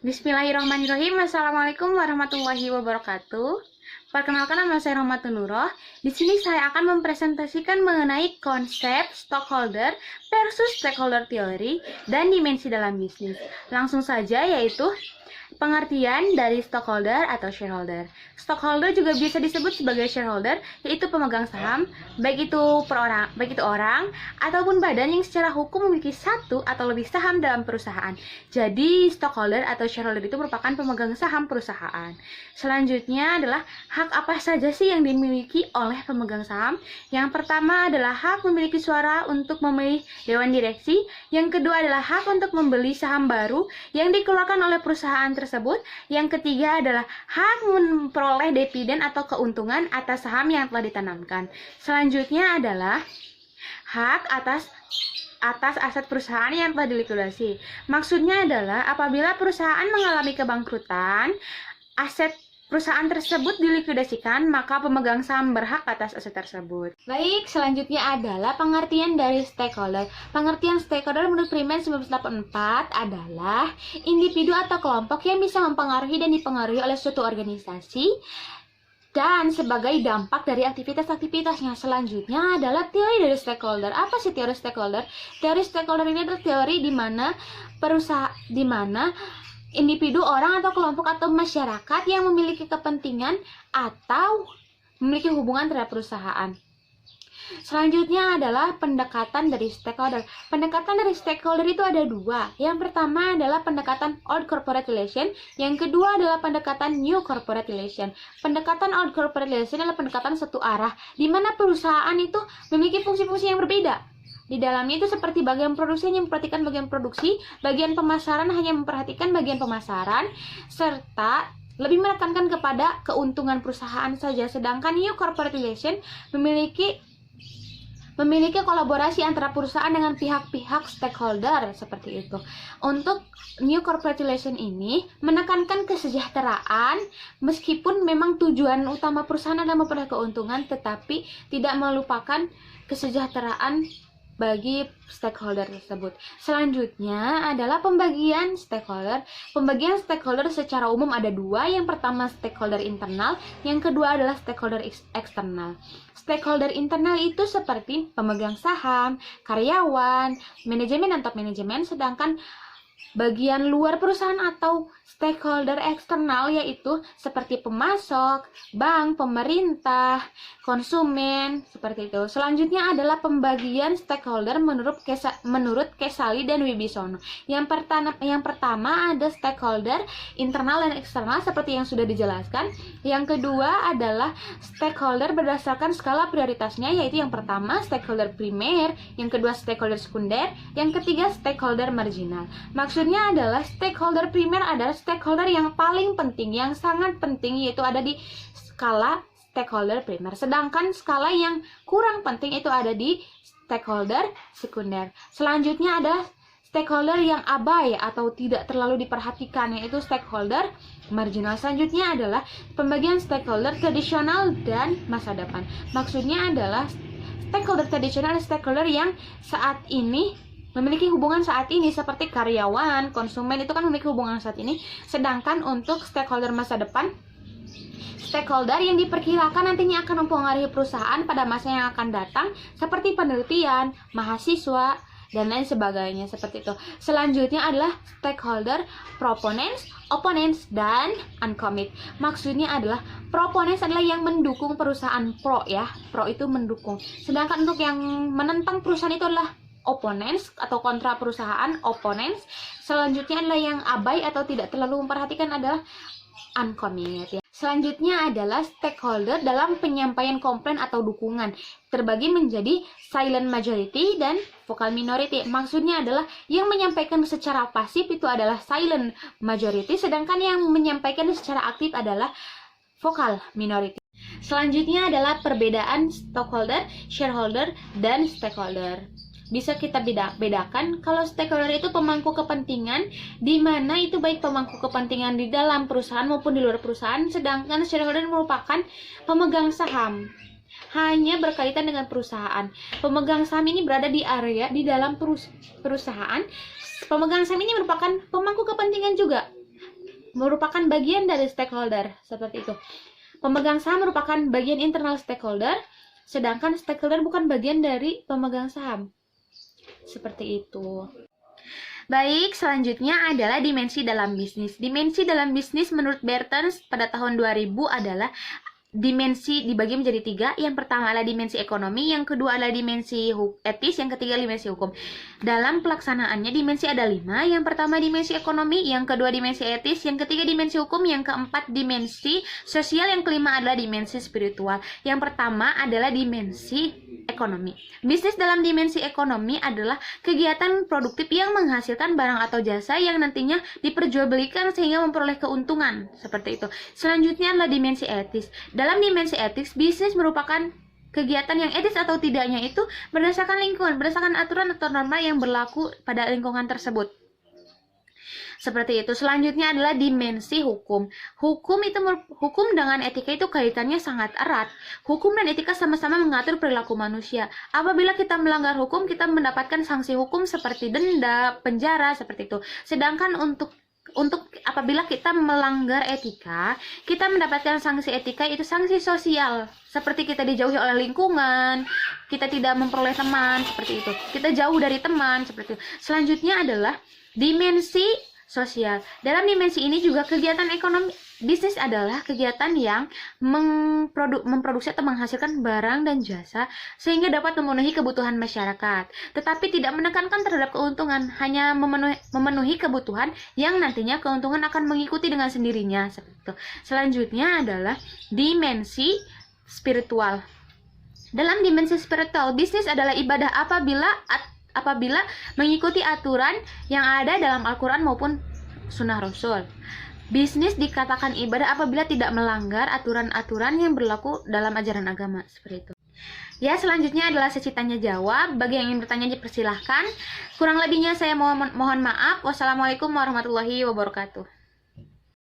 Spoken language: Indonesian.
Bismillahirrahmanirrahim. Assalamualaikum warahmatullahi wabarakatuh. Perkenalkan, nama saya Rahmatul Nuroh. Di sini saya akan mempresentasikan mengenai konsep stockholder versus stakeholder theory dan dimensi dalam bisnis. Langsung saja, yaitu pengertian dari stockholder atau shareholder. Stockholder juga bisa disebut sebagai shareholder, yaitu pemegang saham, baik itu orang ataupun badan yang secara hukum memiliki satu atau lebih saham dalam perusahaan. Jadi, stockholder atau shareholder itu merupakan pemegang saham perusahaan. Selanjutnya adalah hak apa saja sih yang dimiliki oleh pemegang saham? Yang pertama adalah hak memiliki suara untuk memilih dewan direksi. Yang kedua adalah hak untuk membeli saham baru yang dikeluarkan oleh perusahaan tersebut. Yang ketiga adalah hak memperoleh dividen atau keuntungan atas saham yang telah ditanamkan. Selanjutnya adalah hak atas aset perusahaan yang telah dilikuidasi. Maksudnya adalah apabila perusahaan mengalami kebangkrutan, aset perusahaan tersebut dilikuidasikan, maka pemegang saham berhak atas aset tersebut. Baik, selanjutnya adalah pengertian dari stakeholder. Pengertian stakeholder menurut Primen 1984 adalah individu atau kelompok yang bisa mempengaruhi dan dipengaruhi oleh suatu organisasi dan sebagai dampak dari aktivitas-aktivitasnya. Selanjutnya adalah teori dari stakeholder. Apa sih teori stakeholder? Teori stakeholder ini adalah teori di mana individu, orang atau kelompok atau masyarakat yang memiliki kepentingan atau memiliki hubungan terhadap perusahaan. Selanjutnya adalah pendekatan dari stakeholder. Pendekatan dari stakeholder itu ada dua. Yang pertama adalah pendekatan Old Corporate Relation. Yang kedua adalah pendekatan New Corporate Relation. Pendekatan Old Corporate Relation adalah pendekatan satu arah, di mana perusahaan itu memiliki fungsi-fungsi yang berbeda. Di dalamnya itu seperti bagian produksi hanya memperhatikan bagian produksi, bagian pemasaran hanya memperhatikan bagian pemasaran, serta lebih menekankan kepada keuntungan perusahaan saja. Sedangkan New Corporate Relation memiliki kolaborasi antara perusahaan dengan pihak-pihak stakeholder seperti itu. Untuk New Corporate Relation ini menekankan kesejahteraan, meskipun memang tujuan utama perusahaan adalah memperoleh keuntungan, tetapi tidak melupakan kesejahteraan bagi stakeholder tersebut. Selanjutnya adalah pembagian stakeholder. Pembagian stakeholder secara umum ada dua. Yang pertama stakeholder internal, yang kedua adalah stakeholder eksternal. Stakeholder internal itu seperti pemegang saham, karyawan, manajemen dan top manajemen, sedangkan bagian luar perusahaan atau stakeholder eksternal yaitu seperti pemasok, bank, pemerintah, konsumen, seperti itu. Selanjutnya adalah pembagian stakeholder menurut Kesali dan Wibisono. Yang pertama ada stakeholder internal dan eksternal seperti yang sudah dijelaskan. Yang kedua adalah stakeholder berdasarkan skala prioritasnya, yaitu yang pertama stakeholder primer, yang kedua stakeholder sekunder, yang ketiga stakeholder marginal. Maksudnya adalah stakeholder primer adalah stakeholder yang paling penting, yang sangat penting, yaitu ada di skala stakeholder primer. Sedangkan skala yang kurang penting itu ada di stakeholder sekunder. Selanjutnya adalah stakeholder yang abai atau tidak terlalu diperhatikan, yaitu stakeholder marginal. Selanjutnya adalah pembagian stakeholder tradisional dan masa depan. Maksudnya adalah stakeholder tradisional stakeholder yang saat ini memiliki hubungan saat ini, seperti karyawan, konsumen itu kan memiliki hubungan saat ini. Sedangkan untuk stakeholder masa depan, stakeholder yang diperkirakan nantinya akan mempengaruhi perusahaan pada masa yang akan datang, seperti penelitian, mahasiswa, dan lain sebagainya, seperti itu. Selanjutnya adalah stakeholder proponents, opponents, dan uncommit. Maksudnya adalah proponents adalah yang mendukung perusahaan, pro ya, pro itu mendukung. Sedangkan untuk yang menentang perusahaan itu adalah opponents atau kontra perusahaan, opponents. Selanjutnya adalah yang abai atau tidak terlalu memperhatikan adalah uncommit ya. Selanjutnya adalah stakeholder dalam penyampaian komplain atau dukungan, terbagi menjadi silent majority dan vocal minority. Maksudnya adalah yang menyampaikan secara pasif itu adalah silent majority, sedangkan yang menyampaikan secara aktif adalah vocal minority. Selanjutnya adalah perbedaan stockholder, shareholder, dan stakeholder. Bisa kita bedakan kalau stakeholder itu pemangku kepentingan, di mana itu baik pemangku kepentingan di dalam perusahaan maupun di luar perusahaan, sedangkan shareholder merupakan pemegang saham, hanya berkaitan dengan perusahaan. Pemegang saham ini berada di area di dalam perusahaan. Pemegang saham ini merupakan pemangku kepentingan juga, merupakan bagian dari stakeholder, seperti itu. Pemegang saham merupakan bagian internal stakeholder, sedangkan stakeholder bukan bagian dari pemegang saham. Seperti itu. Baik, selanjutnya adalah dimensi dalam bisnis. Dimensi dalam bisnis menurut Bertens pada tahun 2000 adalah dimensi dibagi menjadi 3. Yang pertama adalah dimensi ekonomi, yang kedua adalah dimensi etis, yang ketiga dimensi hukum. Dalam pelaksanaannya dimensi ada 5. Yang pertama dimensi ekonomi, yang kedua dimensi etis, yang ketiga dimensi hukum, yang keempat dimensi sosial, yang kelima adalah dimensi spiritual. Yang pertama adalah dimensi ekonomi. Bisnis dalam dimensi ekonomi adalah kegiatan produktif yang menghasilkan barang atau jasa yang nantinya diperjualbelikan sehingga memperoleh keuntungan, seperti itu. Selanjutnya adalah dimensi etis. Dalam dimensi etis, bisnis merupakan kegiatan yang etis atau tidaknya itu berdasarkan lingkungan, berdasarkan aturan atau norma yang berlaku pada lingkungan tersebut. Seperti itu. Selanjutnya adalah dimensi hukum. Hukum dengan etika itu kaitannya sangat erat. Hukum dan etika sama-sama mengatur perilaku manusia. Apabila kita melanggar hukum, kita mendapatkan sanksi hukum seperti denda, penjara, seperti itu. Sedangkan untuk apabila kita melanggar etika, kita mendapatkan sanksi etika, itu sanksi sosial, seperti kita dijauhi oleh lingkungan, kita tidak memperoleh teman, seperti itu, kita jauh dari teman, seperti itu. Selanjutnya adalah dimensi sosial. Dalam dimensi ini juga kegiatan ekonomi bisnis adalah kegiatan yang memproduksi atau menghasilkan barang dan jasa sehingga dapat memenuhi kebutuhan masyarakat, tetapi tidak menekankan terhadap keuntungan, hanya memenuhi kebutuhan yang nantinya keuntungan akan mengikuti dengan sendirinya, seperti itu. Selanjutnya adalah dimensi spiritual. Dalam dimensi spiritual, bisnis adalah ibadah apabila mengikuti aturan yang ada dalam Al-Quran maupun Sunnah Rasul. Bisnis dikatakan ibadah apabila tidak melanggar aturan-aturan yang berlaku dalam ajaran agama, seperti itu. Ya, selanjutnya adalah sesi tanya jawab. Bagi yang ingin bertanya dipersilahkan. Kurang lebihnya saya mohon maaf. Wassalamualaikum warahmatullahi wabarakatuh.